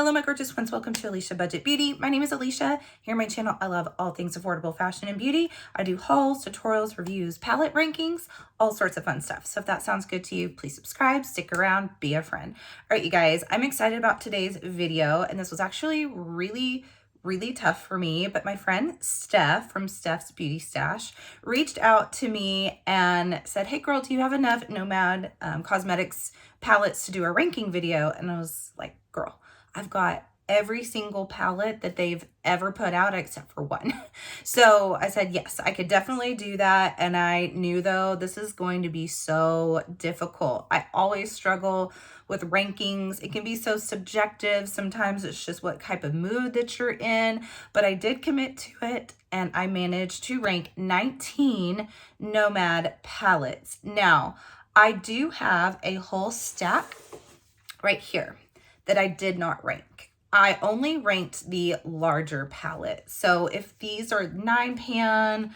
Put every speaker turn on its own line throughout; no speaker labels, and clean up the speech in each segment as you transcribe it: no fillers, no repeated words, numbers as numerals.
Hello, my gorgeous ones. Welcome to Alicia Budget Beauty. My name is Alicia. Here on my channel, I love all things affordable fashion and beauty. I do hauls, tutorials, reviews, palette rankings, all sorts of fun stuff. So if that sounds good to you, please subscribe, stick around, be a friend. All right, you guys, I'm excited about today's video. And this was actually really tough for me, but my friend Steph from Steph's Beauty Stash reached out to me and said, hey girl, do you have enough Nomad Cosmetics palettes to do a ranking video? And I was like, girl, I've got every single palette that they've ever put out except for one. So I said, yes, I could definitely do that. And I knew though, this is going to be so difficult. I always struggle with rankings. It can be so subjective. Sometimes it's just what type of mood that you're in, but I did commit to it and I managed to rank 19 Nomad palettes. Now, I do have a whole stack right here that I did not rank. I only ranked the larger palette. So if these are 9-pan,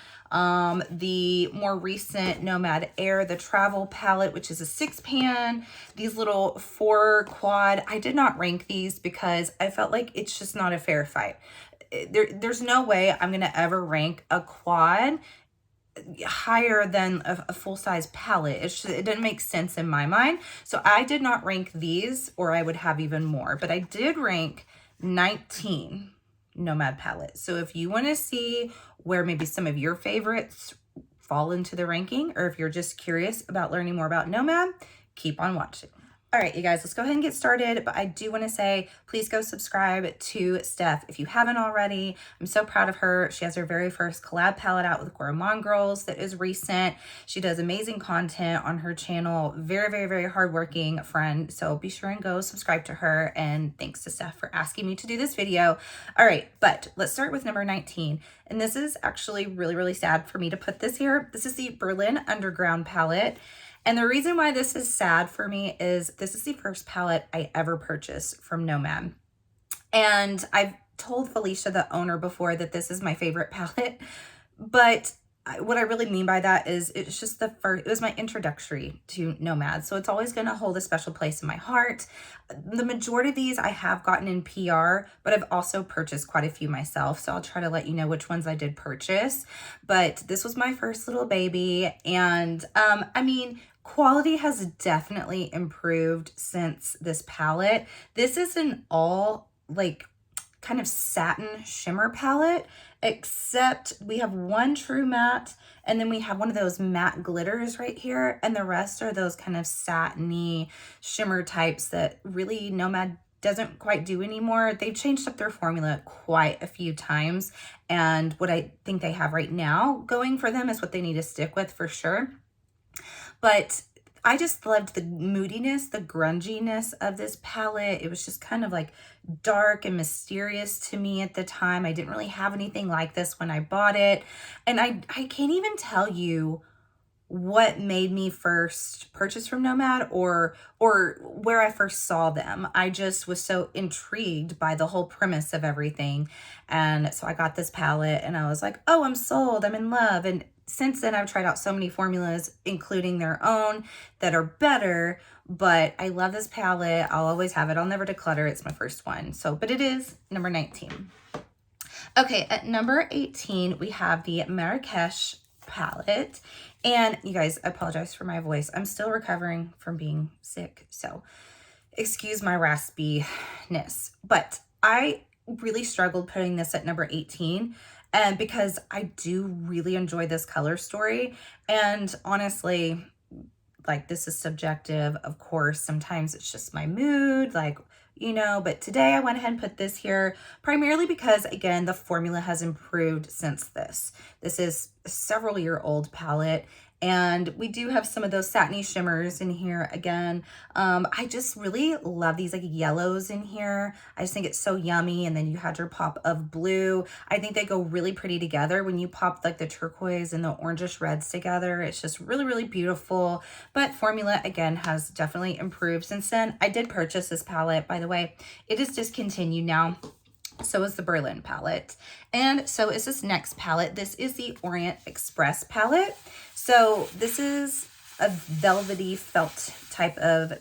the more recent Nomad Air, the travel palette, which is a 6-pan, these little 4 quad, I did not rank these because I felt like it's just not a fair fight. There's no way I'm gonna ever rank a quad higher than a full-size palette. It didn't make sense in my mind. So I did not rank these, or I would have even more, but I did rank 19 Nomad palettes. So if you want to see where maybe some of your favorites fall into the ranking, or if you're just curious about learning more about Nomad, keep on watching. All right, you guys, let's go ahead and get started. But I do want to say, please go subscribe to Steph if you haven't already. I'm so proud of her. She has her very first collab palette out with Gourmand Girls that is recent. She does amazing content on her channel. Very hardworking friend. So be sure and go subscribe to her. And thanks to Steph for asking me to do this video. All right, but let's start with number 19. And this is actually really sad for me to put this here. This is the Berlin Underground palette. And the reason why this is sad for me is this is the first palette I ever purchased from Nomad. And I've told Felicia, the owner, before that this is my favorite palette. But what I really mean by that is it's just it was my introductory to Nomad. So it's always going to hold a special place in my heart. The majority of these I have gotten in PR, but I've also purchased quite a few myself. So I'll try to let you know which ones I did purchase. But this was my first little baby. And I mean, quality has definitely improved since this palette. This is an all like kind of satin shimmer palette, except we have one true matte and then we have one of those matte glitters right here, and the rest are those kind of satiny shimmer types that really Nomad doesn't quite do anymore. They've changed up their formula quite a few times, and what I think they have right now going for them is what they need to stick with for sure. But I just loved the moodiness, the grunginess of this palette. It was just kind of like dark and mysterious to me at the time. I didn't really have anything like this when I bought it. And I can't even tell you what made me first purchase from Nomad or where I first saw them. I just was so intrigued by the whole premise of everything. And so I got this palette and I was like, oh, I'm sold, I'm in love. And since then, I've tried out so many formulas, including their own, that are better, but I love this palette. I'll always have it. I'll never declutter. It's my first one. So, but it is number 19. Okay, at number 18, we have the Maresh palette. And you guys, I apologize for my voice. I'm still recovering from being sick, so excuse my raspiness. But I really struggled putting this at number 18. And because I do really enjoy this color story. And honestly, like, this is subjective, of course. Sometimes it's just my mood, like, you know, but today I went ahead and put this here primarily because, again, the formula has improved since this. This is a several-year-old palette. And we do have some of those satiny shimmers in here again. I just really love these like yellows in here. I just think it's so yummy. And then you had your pop of blue. I think they go really pretty together when you pop like the turquoise and the orangish reds together. It's just really beautiful. But formula, again, has definitely improved since then. I did purchase this palette, by the way. It is discontinued now. So is the Berlin palette. And so is this next palette. This is the Orient Express palette. So this is a velvety felt type of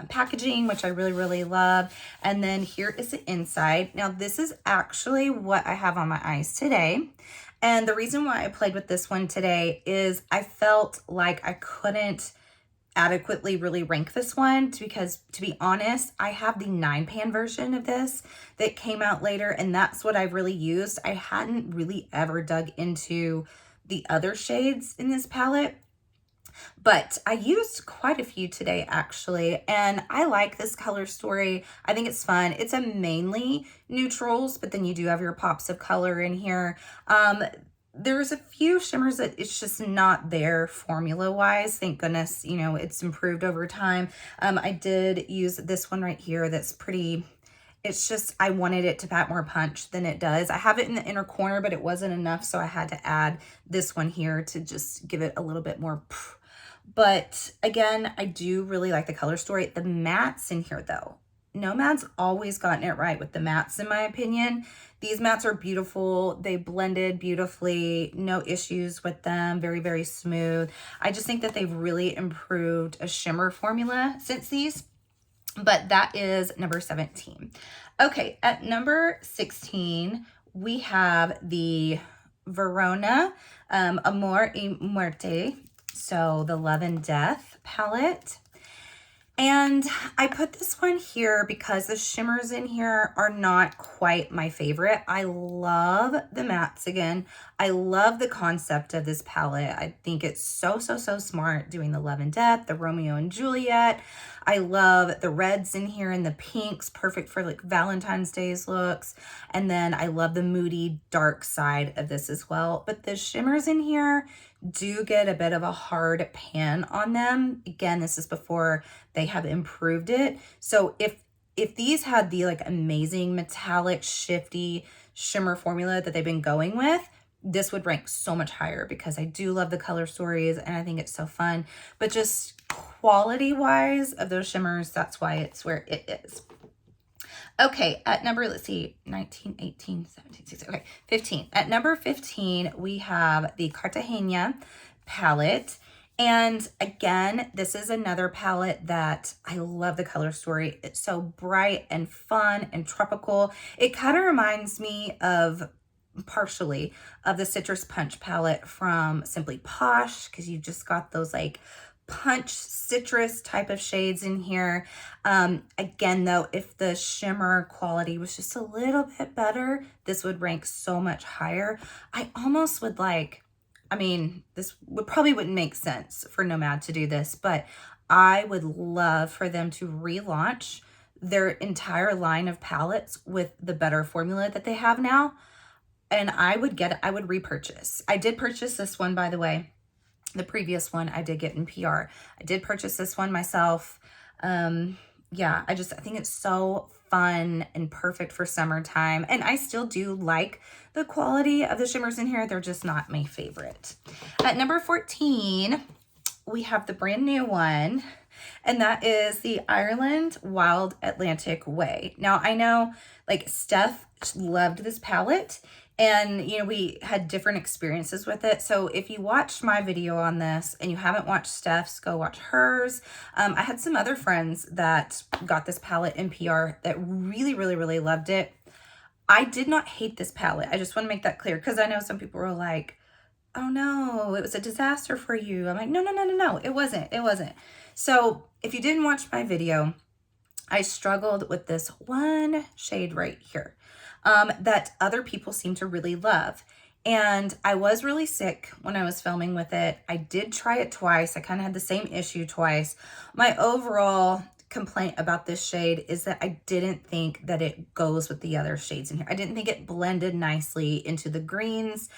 packaging, which I really, really love. And then here is the inside. Now, this is actually what I have on my eyes today. And the reason why I played with this one today is I felt like I couldn't adequately really rank this one because, to be honest, I have the 9-pan version of this that came out later, and that's what I've really used. I hadn't really ever dug into the other shades in this palette, but I used quite a few today actually, and I like this color story. I think it's fun. It's a mainly neutrals, but then you do have your pops of color in here. There's a few shimmers that it's just not there formula wise. Thank goodness, you know, it's improved over time. I did use this one right here that's pretty, it's just, I wanted it to pack more punch than it does. I have it in the inner corner, but it wasn't enough, so I had to add this one here to just give it a little bit more. But again, I do really like the color story. The mattes in here though, Nomad's always gotten it right with the mattes, in my opinion. These mattes are beautiful. They blended beautifully. No issues with them. Very, very smooth. I just think that they've really improved a shimmer formula since these. But that is number 17. Okay, at number 16, we have the Verona Amor y Muerte. So the Love and Death palette. And I put this one here because the shimmers in here are not quite my favorite. I love the mattes again. I love the concept of this palette. I think it's so, so, so smart doing the Love and Death, the Romeo and Juliet. I love the reds in here and the pinks, perfect for like Valentine's Day's looks. And then I love the moody dark side of this as well. But the shimmers in here do get a bit of a hard pan on them. Again, this is before they have improved it. So if these had the like amazing metallic shifty shimmer formula that they've been going with, this would rank so much higher because I do love the color stories and I think it's so fun. But just quality wise of those shimmers, that's why it's where it is. Okay, at number, let's see, 19, 18, 17, 16, okay, 15. At number 15, we have the Cartagena palette. And again, this is another palette that I love the color story. It's so bright and fun and tropical. It kind of reminds me of, partially, of the Citrus Punch palette from Simply Posh, because you just got those like punch citrus type of shades in here. Again though, if the shimmer quality was just a little bit better, this would rank so much higher. I almost would like, I mean, this would probably wouldn't make sense for Nomad to do this, but I would love for them to relaunch their entire line of palettes with the better formula that they have now. And I would repurchase. I did purchase this one, by the way. The previous one I did get in PR. I did purchase this one myself. Yeah, I think it's so fun and perfect for summertime. And I still do like the quality of the shimmers in here. They're just not my favorite. At number 14, we have the brand new one, and that is the Ireland Wild Atlantic Way. Now, I know like Steph loved this palette, and, you know, we had different experiences with it. So if you watched my video on this and you haven't watched Steph's, go watch hers. I had some other friends that got this palette in PR that really, really, really loved it. I did not hate this palette. I just want to make that clear because I know some people were like, oh no, it was a disaster for you. I'm like, no, no, no, no, no, it wasn't. It wasn't. So if you didn't watch my video, I struggled with this one shade right here. That other people seem to really love. And I was really sick when I was filming with it. I did try it twice. I kind of had the same issue twice. My overall complaint about this shade is that I didn't think that it goes with the other shades in here. I didn't think it blended nicely into the greens,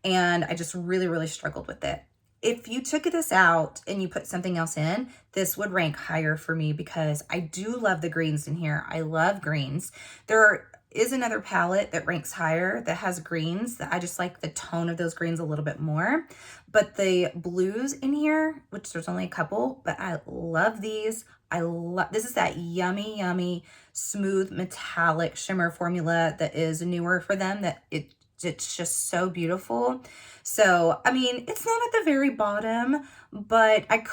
and I just really, really struggled with it. If you took this out and you put something else in, this would rank higher for me because I do love the greens in here. I love greens. There is another palette that ranks higher that has greens that I just like the tone of those greens a little bit more. But the blues in here, which there's only a couple, but I love these. This is that yummy, yummy, smooth, metallic shimmer formula that is newer for them, that it's just so beautiful. So, I mean, it's not at the very bottom, but I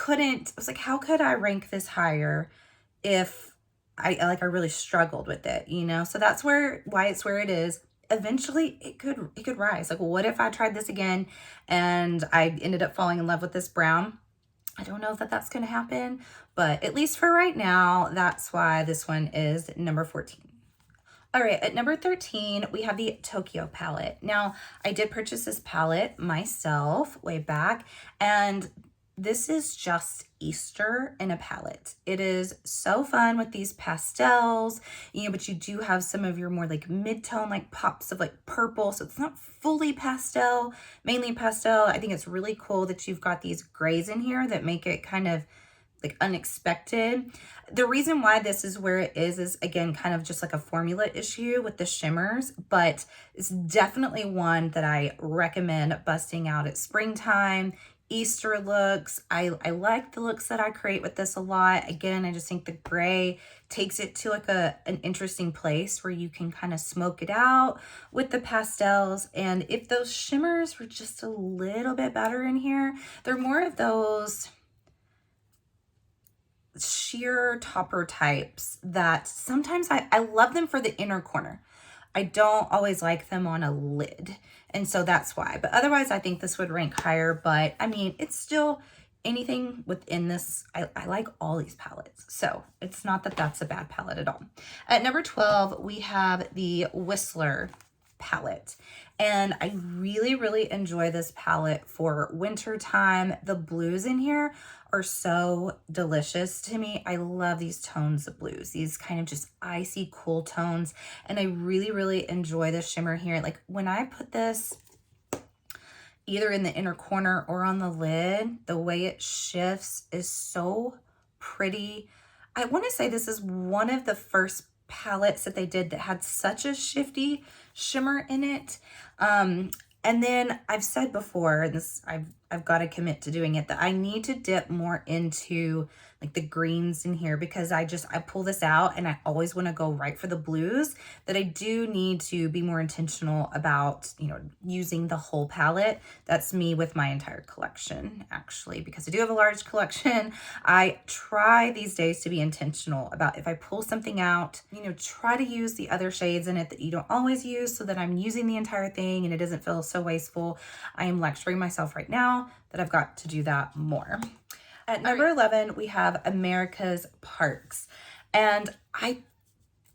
was like, how could I rank this higher? if I really struggled with it, you know? So that's why it's where it is. Eventually it could rise. Like, what if I tried this again and I ended up falling in love with this brown? I don't know if that's going to happen, but at least for right now, that's why this one is number 14. All right, at number 13, we have the Tokyo palette. Now, I did purchase this palette myself way back, and this is just Easter in a palette. It is so fun with these pastels, you know, but you do have some of your more like mid-tone, like pops of like purple. So it's not fully pastel, mainly pastel. I think it's really cool that you've got these grays in here that make it kind of like unexpected. The reason why this is where it is again kind of just like a formula issue with the shimmers, but it's definitely one that I recommend busting out at springtime, Easter looks. I like the looks that I create with this a lot. Again, I just think the gray takes it to like an interesting place where you can kind of smoke it out with the pastels. And if those shimmers were just a little bit better in here, they're more of those sheer topper types that sometimes I love them for the inner corner. I don't always like them on a lid. And so that's why. But otherwise, I think this would rank higher. But I mean, it's still anything within this. I like all these palettes. So it's not that that's a bad palette at all. At number 12, we have the Whistler palette. And I really, really enjoy this palette for winter time. The blues in here are so delicious to me. I love these tones of blues, these kind of just icy cool tones. And I really, really enjoy the shimmer here. Like when I put this either in the inner corner or on the lid, the way it shifts is so pretty. I want to say this is one of the first palettes that they did that had such a shifty shimmer in it. And then I've said before, and this I've got to commit to doing it, that I need to dip more into like the greens in here, because I pull this out and I always want to go right for the blues, that I do need to be more intentional about, you know, using the whole palette. That's me with my entire collection, actually, because I do have a large collection. I try these days to be intentional about if I pull something out, you know, try to use the other shades in it that you don't always use, so that I'm using the entire thing and it doesn't feel so wasteful. I am lecturing myself right now that I've got to do that more. At number 11, we have America's Parks. And I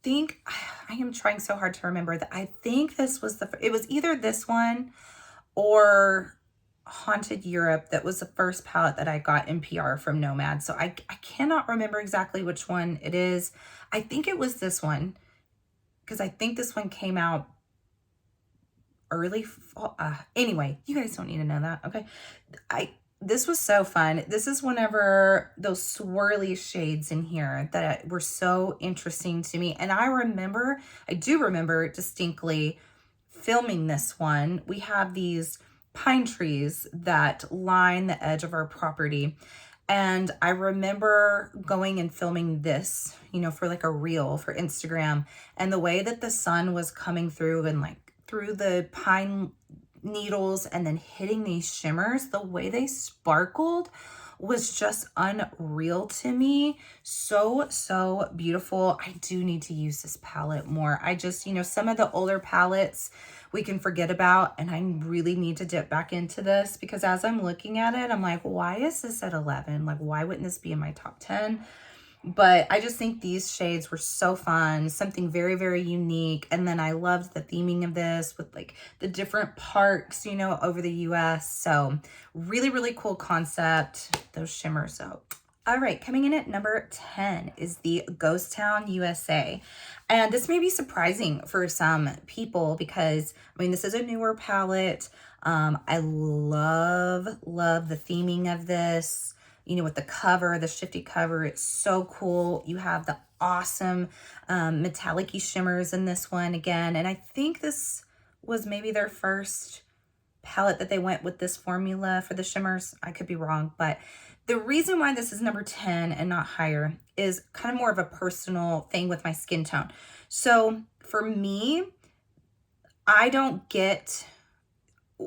think, I am trying so hard to remember that I think this was it was either this one or Haunted Europe that was the first palette that I got in PR from Nomad. So I cannot remember exactly which one it is. I think it was this one, because I think this one came out early fall. Anyway, you guys don't need to know that, okay? This was so fun. This is whenever those swirly shades in here that were so interesting to me. And I do remember distinctly filming this one. We have these pine trees that line the edge of our property. And I remember going and filming this, you know, for like a reel for Instagram. And the way that the sun was coming through and like through the pine needles and then hitting these shimmers, the way they sparkled was just unreal to me. So beautiful. I do need to use this palette more. I just, you know, some of the older palettes we can forget about, and I really need to dip back into this, because as I'm looking at it, I'm like, why is this at 11? Like, why wouldn't this be in my top 10? But I just think these shades were so fun, something very unique. And then I loved the theming of this with like the different parks, you know, over the US. So really cool concept, those shimmers out. All right, coming in at number 10 is the Ghost Town USA. And this may be surprising for some people because, I mean, this is a newer palette. I love the theming of this. You know, with the cover, the shifty cover, it's so cool. You have the awesome metallic-y shimmers in this one again. And I think this was maybe their first palette that they went with this formula for the shimmers. I could be wrong, but the reason why this is number 10 and not higher is kind of more of a personal thing with my skin tone. So for me, I don't get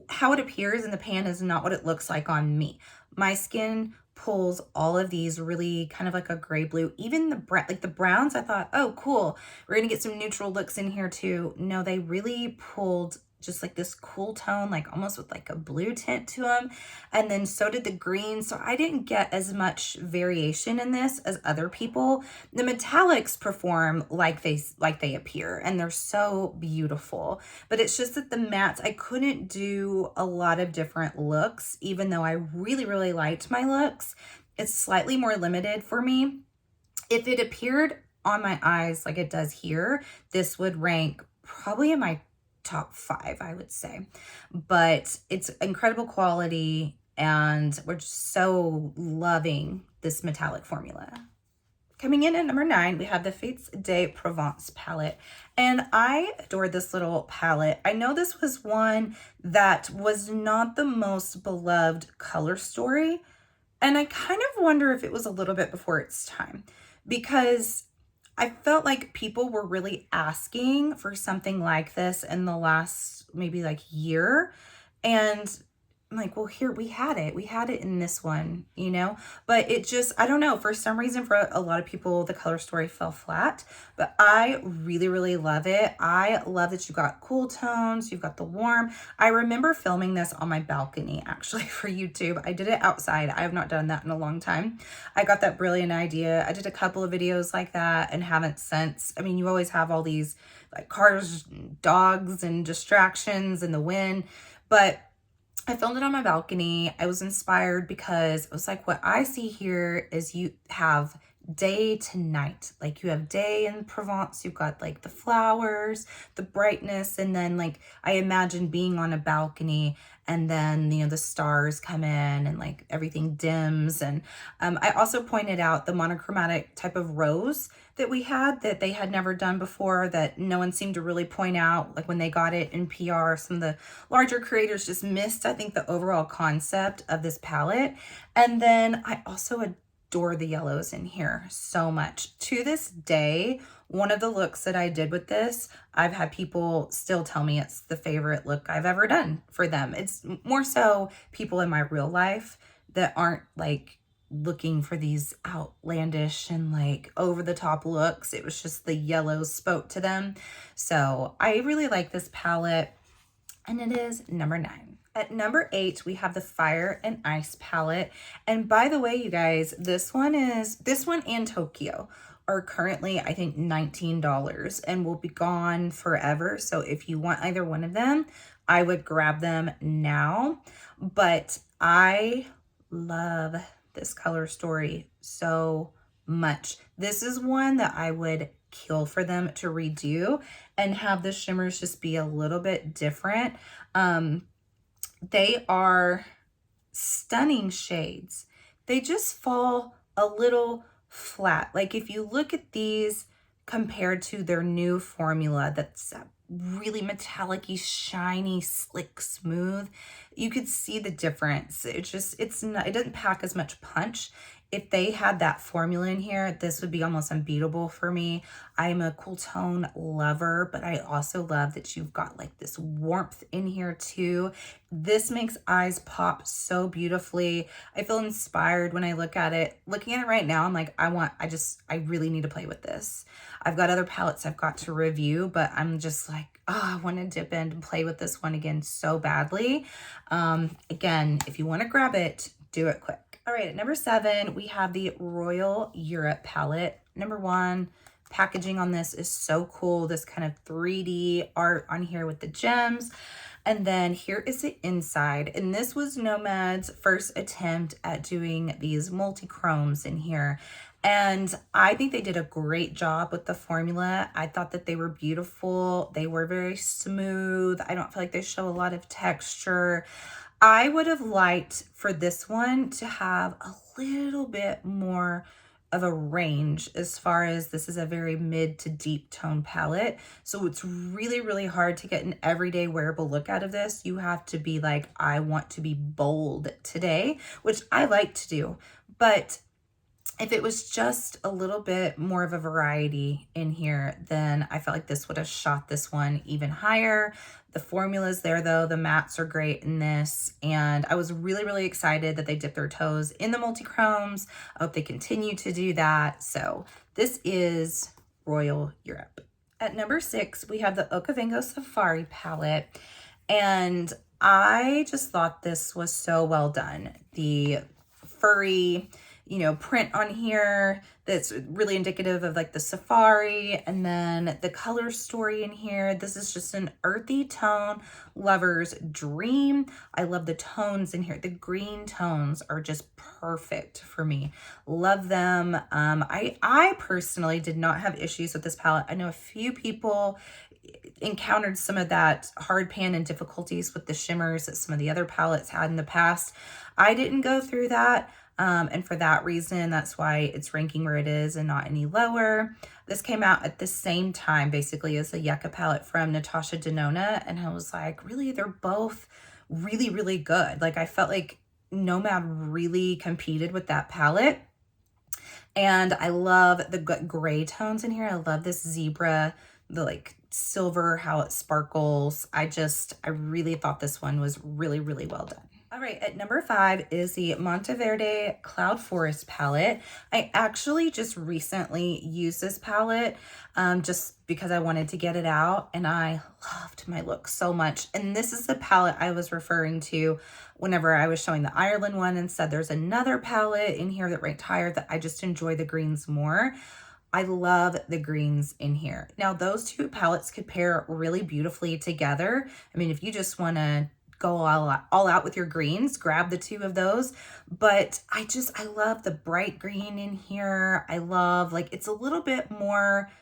how it appears in the pan is not what it looks like on me. My skin pulls all of these really kind of like a gray blue, even the brown, like the browns. I thought, oh, cool, we're gonna get some neutral looks in here too. No, they really pulled just like this cool tone, like almost with like a blue tint to them. And then so did the green. So I didn't get as much variation in this as other people. The metallics perform like they appear, and they're so beautiful. But it's just that the mattes, I couldn't do a lot of different looks, even though I really, really liked my looks. It's slightly more limited for me. If it appeared on my eyes like it does here, this would rank probably in my top 5, I would say. But it's incredible quality, and we're just so loving this metallic formula. Coming in at number 9, we have the Fêtes de Provence palette. And I adored this little palette. I know this was one that was not the most beloved color story. And I kind of wonder if it was a little bit before its time, because I felt like people were really asking for something like this in the last maybe like year. And I'm like, well, here we had it in this one, you know, but it just, I don't know, for some reason, for a lot of people, the color story fell flat, but I really, really love it. I love that you got cool tones. You've got the warm. I remember filming this on my balcony, actually, for YouTube. I did it outside. I have not done that in a long time. I got that brilliant idea. I did a couple of videos like that and haven't since. I mean, you always have all these like cars, dogs, and distractions and the wind, but I filmed it on my balcony. I was inspired because it was like, what I see here is you have day to night. Like you have day in Provence, you've got like the flowers, the brightness, and then like I imagine being on a balcony, and then, you know, the stars come in and like everything dims. And I also pointed out the monochromatic type of rose that we had that they had never done before, that no one seemed to really point out. Like when they got it in PR, some of the larger creators just missed, I think, the overall concept of this palette. And then I also adore the yellows in here so much. To this day, one of the looks that I did with this, I've had people still tell me it's the favorite look I've ever done for them. It's more so people in my real life that aren't like looking for these outlandish and like over the top looks. It was just the yellows spoke to them. So I really like this palette, and it is number 9. At number 8, we have the Fire and Ice palette. And by the way, you guys, this one and Tokyo are currently, I think, $19 and will be gone forever. So if you want either one of them, I would grab them now. But I love this color story so much. This is one that I would kill for them to redo and have the shimmers just be a little bit different. They are stunning shades. They just fall a little flat. Like if you look at these compared to their new formula that's really metallic-y, shiny, slick, smooth, you could see the difference. It doesn't pack as much punch. If they had that formula in here, this would be almost unbeatable for me. I'm a cool tone lover, but I also love that you've got like this warmth in here too. This makes eyes pop so beautifully. I feel inspired when I look at it. Looking at it right now, I'm like, I really need to play with this. I've got other palettes I've got to review, but I'm just like, oh, I want to dip in and play with this one again so badly. Again, if you want to grab it, do it quick. All right, at number 7, we have the Royal Europe palette. Number 1, packaging on this is so cool. This kind of 3D art on here with the gems. And then here is the inside. And this was Nomad's first attempt at doing these multi-chromes in here. And I think they did a great job with the formula. I thought that they were beautiful. They were very smooth. I don't feel like they show a lot of texture. I would have liked for this one to have a little bit more of a range, as far as this is a very mid to deep tone palette. So it's really, really hard to get an everyday wearable look out of this. You have to be like, I want to be bold today, which I like to do. But if it was just a little bit more of a variety in here, then I felt like this would have shot this one even higher. The formula's there though, the mattes are great in this, and I was really, really excited that they dipped their toes in the multi-chromes. I hope they continue to do that. So this is Royal Europe. At number 6, we have the Nomadgo Safari palette, and I just thought this was so well done. The furry, you know, print on here that's really indicative of like the safari, and then the color story in here. This is just an earthy tone lover's dream. I love the tones in here. The green tones are just perfect for me. Love them. I personally did not have issues with this palette. I know a few people encountered some of that hard pan and difficulties with the shimmers that some of the other palettes had in the past. I didn't go through that. And for that reason, that's why it's ranking where it is and not any lower. This came out at the same time, basically, as the Yucca palette from Natasha Denona. And I was like, really, they're both really, really good. Like, I felt like Nomad really competed with that palette. And I love the gray tones in here. I love this zebra, the like silver, how it sparkles. I really thought this one was really, really well done. All right, at number 5 is the Verde Cloud Forest palette. I actually just recently used this palette just because I wanted to get it out, and I loved my look so much. And this is the palette I was referring to whenever I was showing the Ireland one and said there's another palette in here that ranked higher that I just enjoy the greens more. I love the greens in here. Now, those two palettes could pair really beautifully together. I mean, if you just want to go all out with your greens, grab the two of those. But I love the bright green in here. I love, like, it's a little bit more,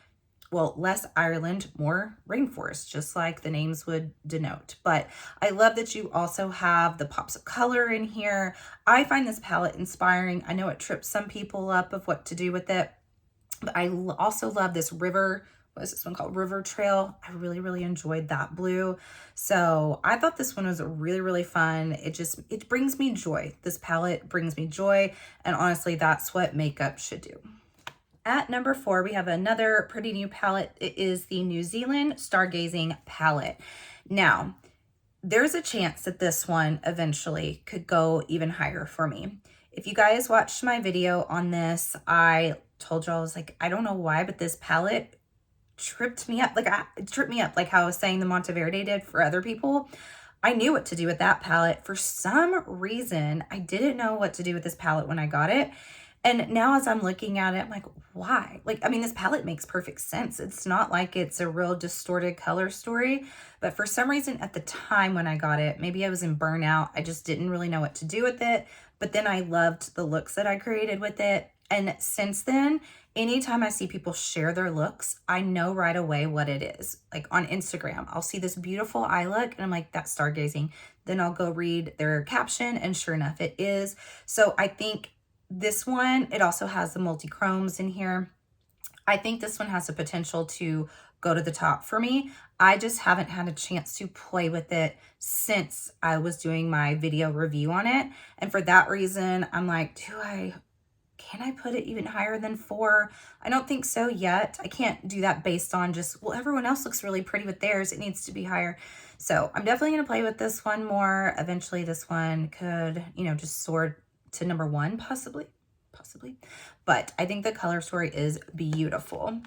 well, less Ireland, more rainforest, just like the names would denote. But I love that you also have the pops of color in here. I find this palette inspiring. I know it trips some people up of what to do with it, but I also love this river. What is this one called? River Trail. I really, really enjoyed that blue. So I thought this one was really, really fun. It brings me joy. This palette brings me joy. And honestly, that's what makeup should do. At number 4, we have another pretty new palette. It is the New Zealand Stargazing palette. Now, there's a chance that this one eventually could go even higher for me. If you guys watched my video on this, I told you I was like, I don't know why, but this palette tripped me up. It tripped me up, like how I was saying the Verde did for other people. I knew what to do with that palette. For some reason, I didn't know what to do with this palette when I got it. And now as I'm looking at it, I'm like, why? Like, I mean, this palette makes perfect sense. It's not like it's a real distorted color story, but for some reason at the time when I got it, maybe I was in burnout. I just didn't really know what to do with it. But then I loved the looks that I created with it. And since then, anytime I see people share their looks, I know right away what it is. Like on Instagram, I'll see this beautiful eye look and I'm like, that's stargazing. Then I'll go read their caption and sure enough, it is. So I think this one, it also has the multi-chromes in here. I think this one has the potential to go to the top for me. I just haven't had a chance to play with it since I was doing my video review on it. And for that reason, I'm like, can I put it even higher than 4? I don't think so yet. I can't do that based on just, well, everyone else looks really pretty with theirs. It needs to be higher. So I'm definitely going to play with this one more. Eventually this one could, you know, just soar to number 1, possibly. But I think the color story is beautiful.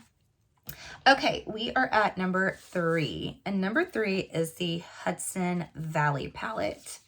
Okay, we are at number 3. And number 3 is the Hudson Valley palette.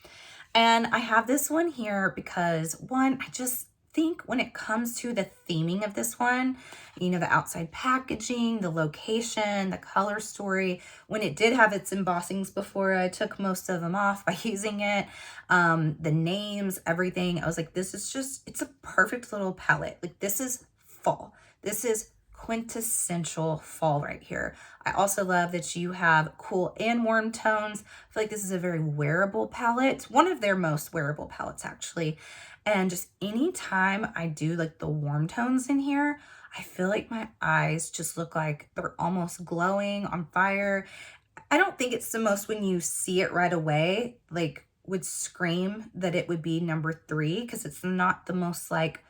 And I have this one here because, one, I just think when it comes to the theming of this one, you know, the outside packaging, the location, the color story, when it did have its embossings before, I took most of them off by using it, the names, everything, I was like, this is just, it's a perfect little palette. Like, this is fall. This is quintessential fall right here. I also love that you have cool and warm tones. I feel like this is a very wearable palette, one of their most wearable palettes actually. And just anytime I do like the warm tones in here, I feel like my eyes just look like they're almost glowing, on fire. I don't think it's the most, when you see it right away, like would scream that it would be number 3, because it's not the most like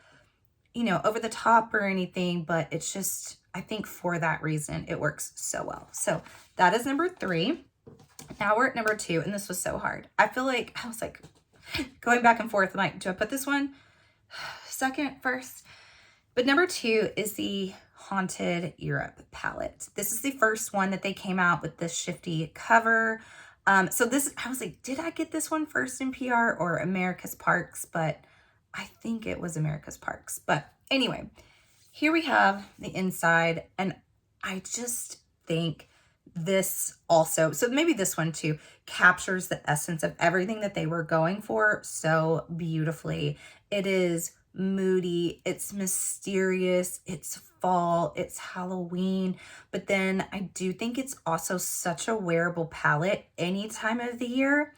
you know, over the top or anything, but it's just, I think for that reason, it works so well. So that is number 3. Now we're at number 2, and this was so hard. I feel like I was like going back and forth. I'm like, do I put this one second, first? But number 2 is the Haunted Europe palette. This is the first one that they came out with this shifty cover. So this, I was like, did I get this one first in PR or America's Parks? But I think it was America's Parks. But anyway, here we have the inside, and I just think this also, so maybe this one too, captures the essence of everything that they were going for so beautifully. It is moody, it's mysterious, it's fall, it's Halloween, but then I do think it's also such a wearable palette any time of the year,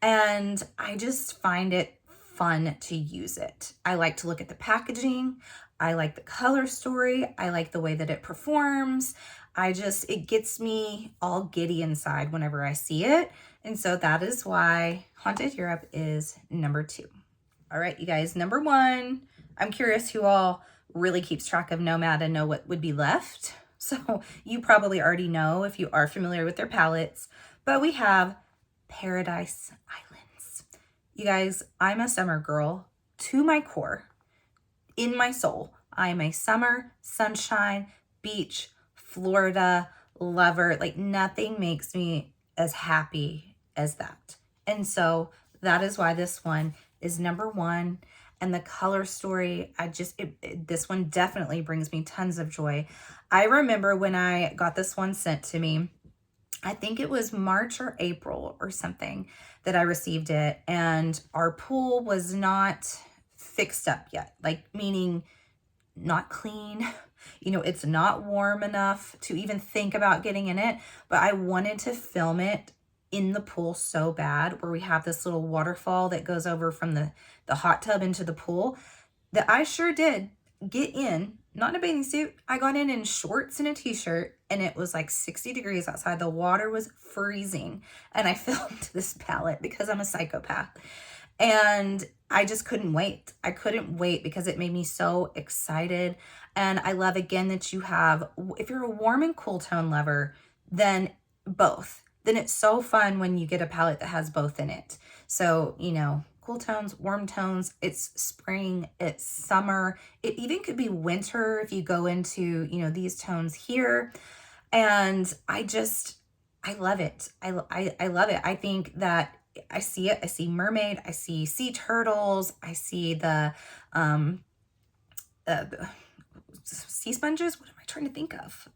and I just find it fun to use it. I like to look at the packaging, I like the color story, I like the way that it performs. It gets me all giddy inside whenever I see it. And so that is why Haunted Europe is number 2. All right, you guys, number 1. I'm curious who all really keeps track of Nomad and know what would be left. So you probably already know if you are familiar with their palettes, but we have Paradise Islands. You guys, I'm a summer girl to my core, in my soul. I'm a summer, sunshine, beach, Florida lover. Like nothing makes me as happy as that. And so that is why this one is number 1. And the color story, this one definitely brings me tons of joy. I remember when I got this one sent to me, I think it was March or April or something that I received it. And our pool was not fixed up yet, like meaning not clean. You know, it's not warm enough to even think about getting in it, but I wanted to film it in the pool so bad, where we have this little waterfall that goes over from the hot tub into the pool, that I sure did get in, not in a bathing suit. I got in shorts and a t-shirt, and it was like 60 degrees outside. The water was freezing, and I filmed this palette because I'm a psychopath. And I just couldn't wait. I couldn't wait because it made me so excited. And I love, again, that you have, if you're a warm and cool tone lover, then both. Then it's so fun when you get a palette that has both in it. So, you know, cool tones, warm tones, it's spring, it's summer. It even could be winter if you go into, you know, these tones here. And I love it. I love it. I think that I see it. I see mermaid. I see sea turtles. I see the sea sponges. What am I trying to think of?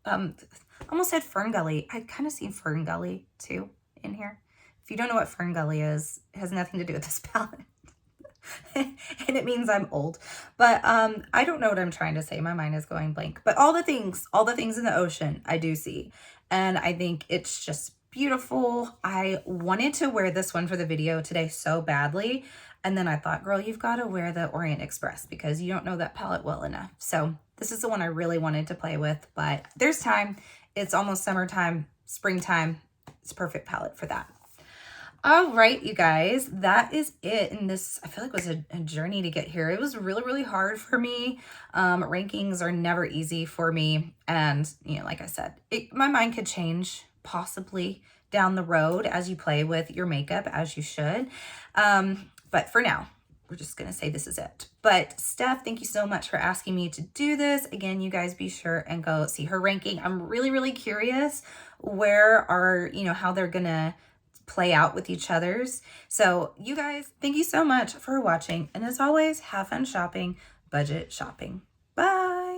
Almost said fern gully. I kind of see fern gully too in here. If you don't know what fern gully is, it has nothing to do with this palette. And it means I'm old. But I don't know what I'm trying to say. My mind is going blank. But all the things in the ocean, I do see. And I think it's just beautiful. I wanted to wear this one for the video today so badly. And then I thought, girl, you've got to wear the Orient Express because you don't know that palette well enough. So this is the one I really wanted to play with, but there's time. It's almost summertime, springtime. It's a perfect palette for that. All right, you guys, that is it. And this, I feel like, was a journey to get here. It was really, really hard for me. Rankings are never easy for me. And, you know, like I said, my mind could change possibly down the road as you play with your makeup, as you should. But for now, we're just going to say this is it. But Steph, thank you so much for asking me to do this. Again, you guys be sure and go see her ranking. I'm really, really curious how they're going to play out with each other's. So you guys, thank you so much for watching. And as always, have fun shopping, budget shopping. Bye.